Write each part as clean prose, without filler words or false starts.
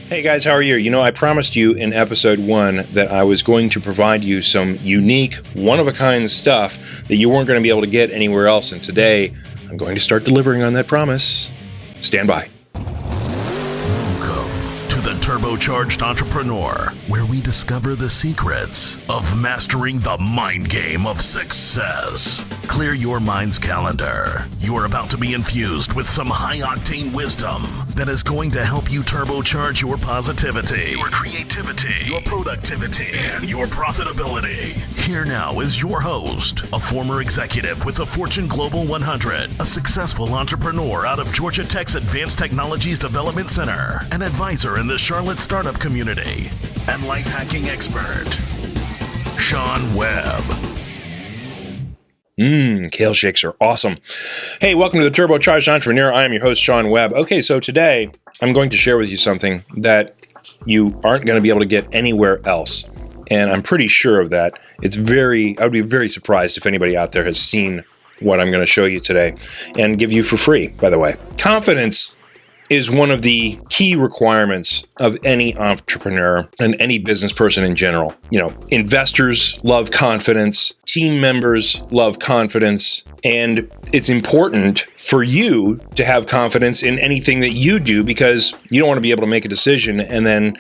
Hey guys, how are you? I promised you in episode 1 that I was going to provide you some unique, one-of-a-kind stuff that you weren't going to be able to get anywhere else, and today I'm going to start delivering on that promise. Stand by. Welcome to the Turbocharged Entrepreneur, where we discover the secrets of mastering the mind game of success. Clear your mind's calendar. You are about to be infused with some high-octane wisdom that is going to help you turbocharge your positivity, your creativity, your productivity, and your profitability. Here now is your host, a former executive with the Fortune Global 100, a successful entrepreneur out of Georgia Tech's Advanced Technologies Development Center, an advisor in the Charlotte startup community, and life hacking expert, Sean Webb. Kale shakes are awesome. Hey, welcome to the Turbocharged Entrepreneur. I am your host, Sean Webb. Okay, so today I'm going to share with you something that you aren't going to be able to get anywhere else. And I'm pretty sure of that. I would be very surprised if anybody out there has seen what I'm going to show you today and give you for free, by the way. Confidence is one of the key requirements of any entrepreneur and any business person in general. Investors love confidence, team members love confidence, and it's important for you to have confidence in anything that you do because you don't want to be able to make a decision and then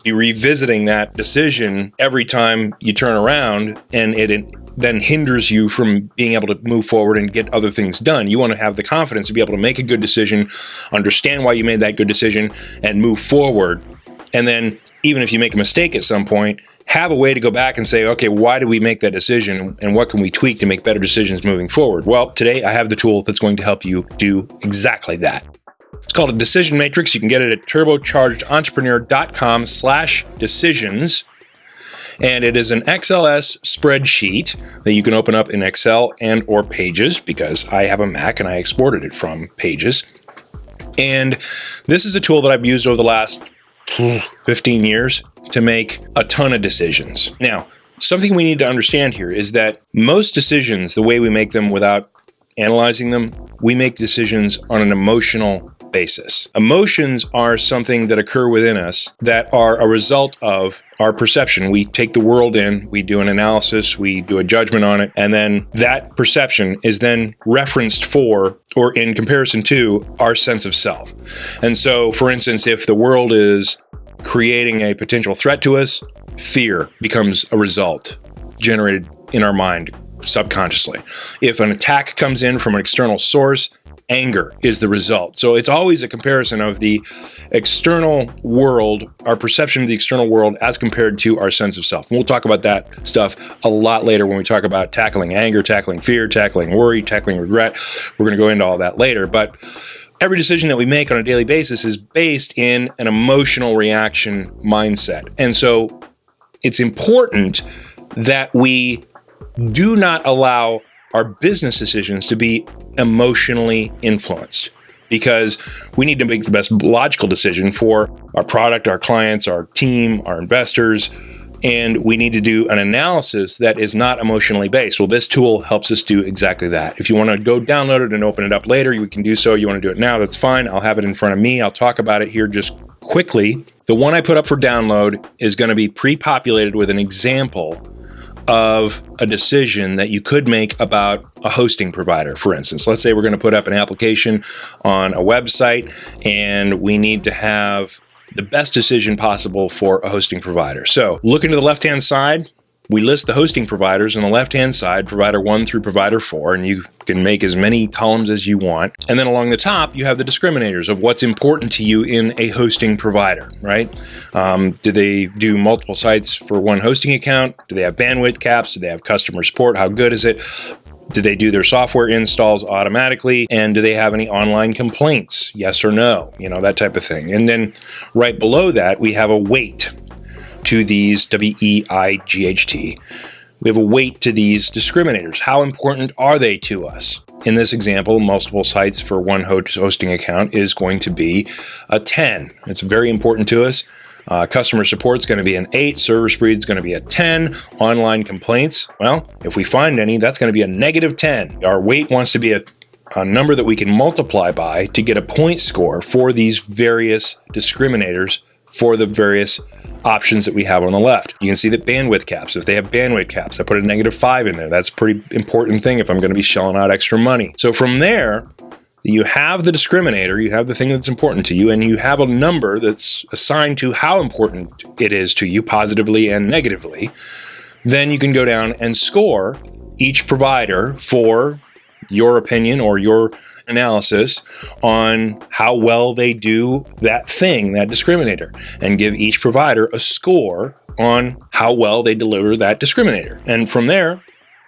be revisiting that decision every time you turn around, and it then hinders you from being able to move forward and get other things done. You want to have the confidence to be able to make a good decision, understand why you made that good decision, and move forward. And then even if you make a mistake at some point, have a way to go back and say, okay, why did we make that decision and what can we tweak to make better decisions moving forward? Well, today I have the tool that's going to help you do exactly that. It's called a decision matrix. You can get it at turbochargedentrepreneur.com/decisions. And it is an XLS spreadsheet that you can open up in Excel and or Pages, because I have a Mac and I exported it from Pages. And this is a tool that I've used over the last 15 years to make a ton of decisions. Now, something we need to understand here is that most decisions, the way we make them without analyzing them, we make decisions on an emotional basis. Emotions are something that occur within us that are a result of our perception. We take the world in, we do an analysis, we do a judgment on it, and then that perception is then referenced for or in comparison to our sense of self. And so, for instance, if the world is creating a potential threat to us, fear becomes a result generated in our mind subconsciously. If an attack comes in from an external source, anger is the result. So it's always a comparison of the external world, our perception of the external world as compared to our sense of self. And we'll talk about that stuff a lot later when we talk about tackling anger, tackling fear, tackling worry, tackling regret. We're going to go into all that later. But every decision that we make on a daily basis is based in an emotional reaction mindset. And so it's important that we do not allow our business decisions to be emotionally influenced, because we need to make the best logical decision for our product, our clients, our team, our investors, and we need to do an analysis that is not emotionally based. Well, this tool helps us do exactly that. If you want to go download it and open it up later, you can do so. You want to do it now, that's fine. I'll have it in front of me. I'll talk about it here just quickly. The one I put up for download is going to be pre-populated with an example of a decision that you could make about a hosting provider. For instance, let's say we're going to put up an application on a website and we need to have the best decision possible for a hosting provider. So looking to the left-hand side, we list the hosting providers on the left-hand side, provider 1 through provider 4, and you can make as many columns as you want. And then along the top, you have the discriminators of what's important to you in a hosting provider, right? Do they do multiple sites for one hosting account? Do they have bandwidth caps? Do they have customer support? How good is it? Do they do their software installs automatically? And do they have any online complaints? Yes or no? That type of thing. And then right below that, we have a weight to these WEIGHT. We have a weight to these discriminators. How important are they to us? In this example, multiple sites for one hosting account is going to be a 10. It's very important to us. Customer support is going to be an 8. Server speed is going to be a 10. Online complaints, well, if we find any, that's going to be a negative 10. Our weight wants to be a number that we can multiply by to get a point score for these various discriminators for the various options that we have on the left. You can see that bandwidth caps. If they have bandwidth caps, I put a -5 in there. That's a pretty important thing if I'm going to be shelling out extra money. So from there, you have the discriminator, you have the thing that's important to you, and you have a number that's assigned to how important it is to you, positively and negatively. Then you can go down and score each provider for your opinion or your analysis on how well they do that thing, that discriminator, and give each provider a score on how well they deliver that discriminator. And from there,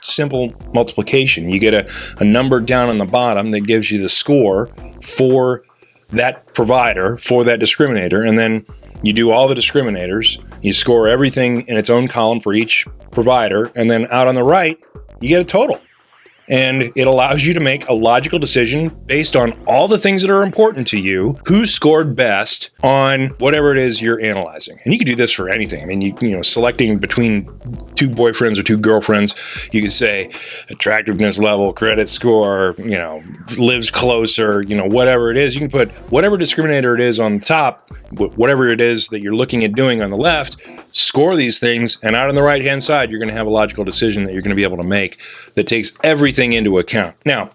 simple multiplication. You get a number down on the bottom that gives you the score for that provider, for that discriminator, and then you do all the discriminators, you score everything in its own column for each provider, and then out on the right, you get a total. And it allows you to make a logical decision based on all the things that are important to you, who scored best on whatever it is you're analyzing. And you can do this for anything. I mean, you know, selecting between two boyfriends or two girlfriends, you could say attractiveness level, credit score, you know, lives closer, you know, whatever it is. You can put whatever discriminator it is on the top, whatever it is that you're looking at doing on the left, score these things, and out on the right-hand side, you're going to have a logical decision that you're going to be able to make that takes everything into account. Now,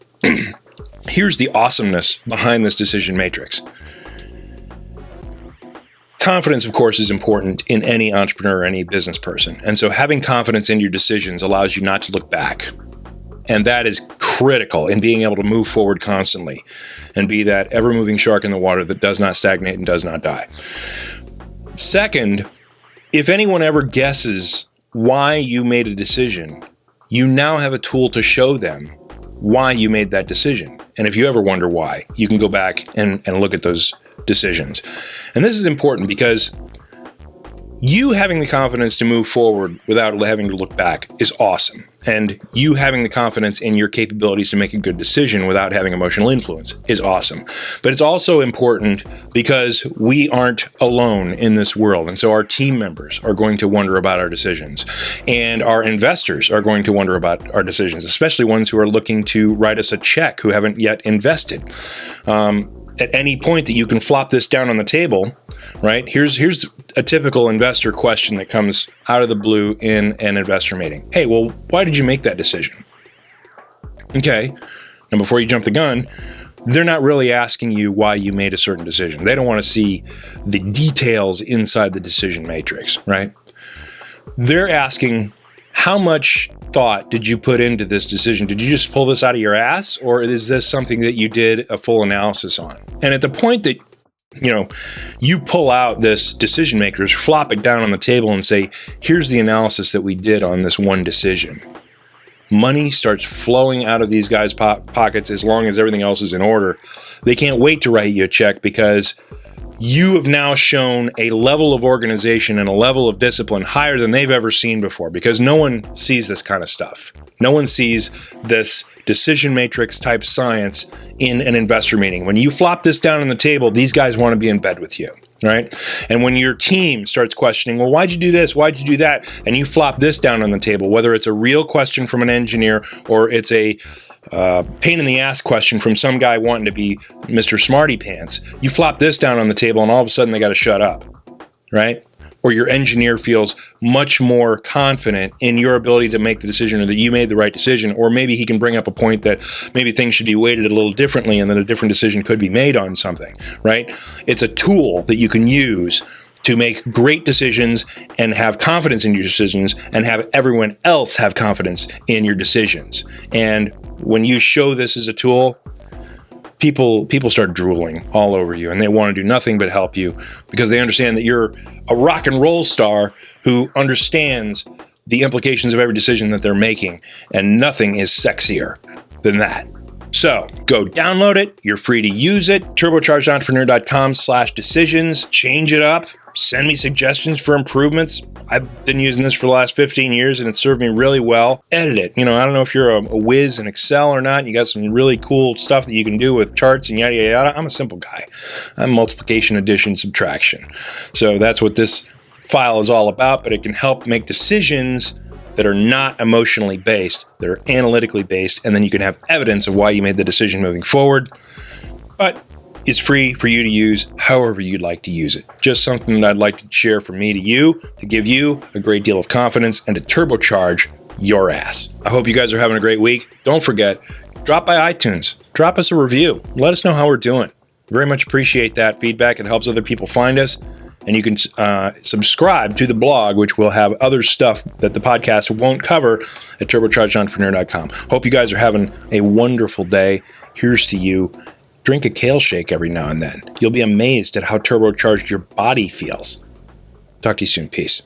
here's the awesomeness behind this decision matrix. Confidence, of course, is important in any entrepreneur or any business person. And so having confidence in your decisions allows you not to look back. And that is critical in being able to move forward constantly and be that ever-moving shark in the water that does not stagnate and does not die. Second, if anyone ever guesses why you made a decision, you now have a tool to show them why you made that decision. And if you ever wonder why, you can go back and look at those decisions. And this is important because you having the confidence to move forward without having to look back is awesome. And you having the confidence in your capabilities to make a good decision without having emotional influence is awesome. But it's also important because we aren't alone in this world. And so our team members are going to wonder about our decisions. And our investors are going to wonder about our decisions, especially ones who are looking to write us a check who haven't yet invested. At any point that you can flop this down on the table, right? Here's a typical investor question that comes out of the blue in an investor meeting. Hey, well, why did you make that decision? Okay, and before you jump the gun, they're not really asking you why you made a certain decision. They don't want to see the details inside the decision matrix, right? They're asking, how much thought did you put into this decision? Did you just pull this out of your ass, or is this something that you did a full analysis on? And at the point that, you know, you pull out this decision makers, flop it down on the table and say, here's the analysis that we did on this one decision. Money starts flowing out of these guys' pockets as long as everything else is in order. They can't wait to write you a check because you have now shown a level of organization and a level of discipline higher than they've ever seen before, because no one sees this kind of stuff. No one sees this decision matrix type science in an investor meeting. When you flop this down on the table, these guys want to be in bed with you, right? And when your team starts questioning, well, why'd you do this? Why'd you do that? And you flop this down on the table, whether it's a real question from an engineer or it's a pain in the ass question from some guy wanting to be Mr. Smarty Pants, you flop this down on the table and all of a sudden they got to shut up, right? Or your engineer feels much more confident in your ability to make the decision, or that you made the right decision, or maybe he can bring up a point that maybe things should be weighted a little differently and then a different decision could be made on something, right? It's a tool that you can use to make great decisions and have confidence in your decisions and have everyone else have confidence in your decisions. And when you show this as a tool, people start drooling all over you, and they want to do nothing but help you because they understand that you're a rock and roll star who understands the implications of every decision that they're making, and nothing is sexier than that. So go download it. You're free to use it. turbochargedentrepreneur.com/decisions. Change it up. Send me suggestions for improvements. I've been using this for the last 15 years and it's served me really well. Edit it. You know, I don't know if you're a whiz in Excel or not. You got some really cool stuff that you can do with charts and yada, yada, yada. I'm a simple guy. I'm multiplication, addition, subtraction. So that's what this file is all about, but it can help make decisions that are not emotionally based, that are analytically based, and then you can have evidence of why you made the decision moving forward. But is free for you to use however you'd like to use it. Just something that I'd like to share from me to you, to give you a great deal of confidence and to turbocharge your ass. I hope you guys are having a great week. Don't forget, drop by iTunes, drop us a review, let us know how we're doing. Very much appreciate that feedback. It helps other people find us. And you can subscribe to the blog, which will have other stuff that the podcast won't cover at turbochargedentrepreneur.com. Hope you guys are having a wonderful day. Here's to you. Drink a kale shake every now and then. You'll be amazed at how turbocharged your body feels. Talk to you soon. Peace.